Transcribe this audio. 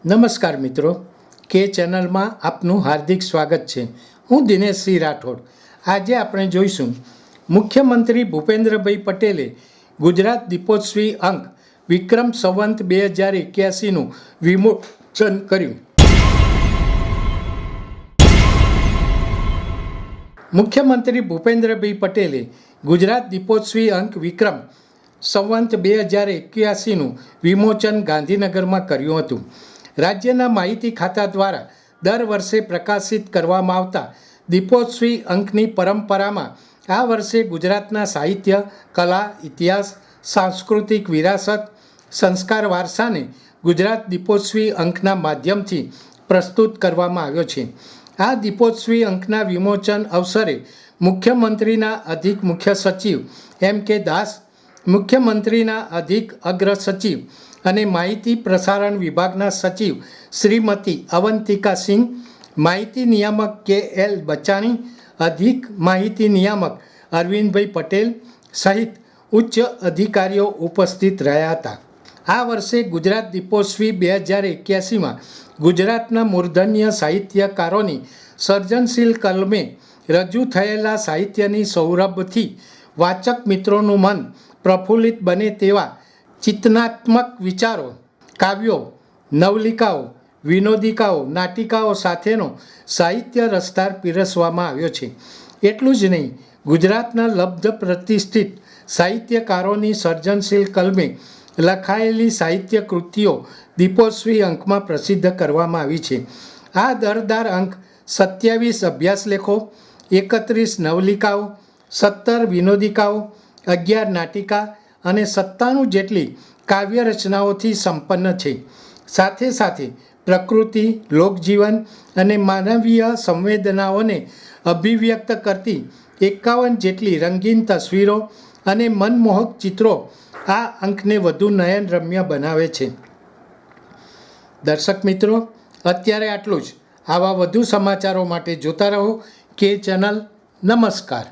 નમસ્કાર મિત્રો, કે ચેનલમાં આપનું હાર્દિક સ્વાગત છે. હું દિનેશ સિંહ રાઠોડ. આજે આપણે જોઈશું મુખ્યમંત્રી ભૂપેન્દ્રભાઈ પટેલે ગુજરાત દીપોત્સવી અંક વિક્રમ સંવત 2081નું વિમોચન કર્યું. મુખ્યમંત્રી ભૂપેન્દ્રભાઈ પટેલે ગુજરાત દીપોત્સવી અંક વિક્રમ સંવત 2081નું વિમોચન ગાંધીનગરમાં કર્યું હતું. રાજ્યના માહિતી ખાતા દ્વારા દર વર્ષે પ્રકાશિત કરવામાં આવતા દીપોત્સવી અંકની પરંપરામાં આ વર્ષે ગુજરાતના સાહિત્ય, કલા, ઇતિહાસ, સાંસ્કૃતિક વિરાસત, સંસ્કાર વારસાને ગુજરાત દીપોત્સવી અંકના માધ્યમથી પ્રસ્તુત કરવામાં આવ્યો છે. આ દીપોત્સવી અંકના વિમોચન અવસરે મુખ્યમંત્રીના અધિક મુખ્ય સચિવ M.K. દાસ, મુખ્યમંત્રીના અધિક અગ્ર સચિવ અને માહિતી પ્રસારણ વિભાગના સચિવ શ્રીમતી અવંતિકા સિંહ, માહિતી નિયામક K.L. બચાણી, અધિક માહિતી નિયામક અરવિંદભાઈ પટેલ સહિત ઉચ્ચ અધિકારીઓ ઉપસ્થિત રહ્યા હતા. આ વર્ષે ગુજરાત દીપોત્સવી 2081માં ગુજરાતના મૂર્ધન્ય સાહિત્યકારોની સર્જનશીલ કલમે રજૂ થયેલા સાહિત્યની સૌરભથી વાચક મિત્રોનું મન પ્રફુલ્લિત બને તેવા ચિંતનાત્મક વિચારો, કાવ્યો, નવલિકાઓ, વિનોદિકાઓ, નાટિકાઓ સાથેનો સાહિત્ય રસધાર પીરસવામાં આવ્યો છે. એટલું જ નહીં, ગુજરાતના લબ્ધ પ્રતિષ્ઠિત સાહિત્યકારોની સર્જનશીલ કલમે લખાયેલી સાહિત્ય કૃતિઓ દીપોત્સવી અંકમાં પ્રસિદ્ધ કરવામાં આવી છે. આ દરદાર અંક 27 અભ્યાસ લેખો, 31 નવલિકાઓ, 17 વિનોદિકાઓ, 11 નાટિકા અને 97 જેટલી કાવ્ય રચનાઓથી સંપન્ન છે. સાથે સાથે પ્રકૃતિ, લોકજીવન અને માનવીય સંવેદનાઓને અભિવ્યક્ત કરતી 51 જેટલી રંગીન તસવીરો અને મનમોહક ચિત્રો આ અંકને વધુ નયનરમ્ય બનાવે છે. દર્શક મિત્રો, અત્યારે આટલું જ. આવા વધુ સમાચારો માટે જોતા રહો કે ચેનલ. નમસ્કાર.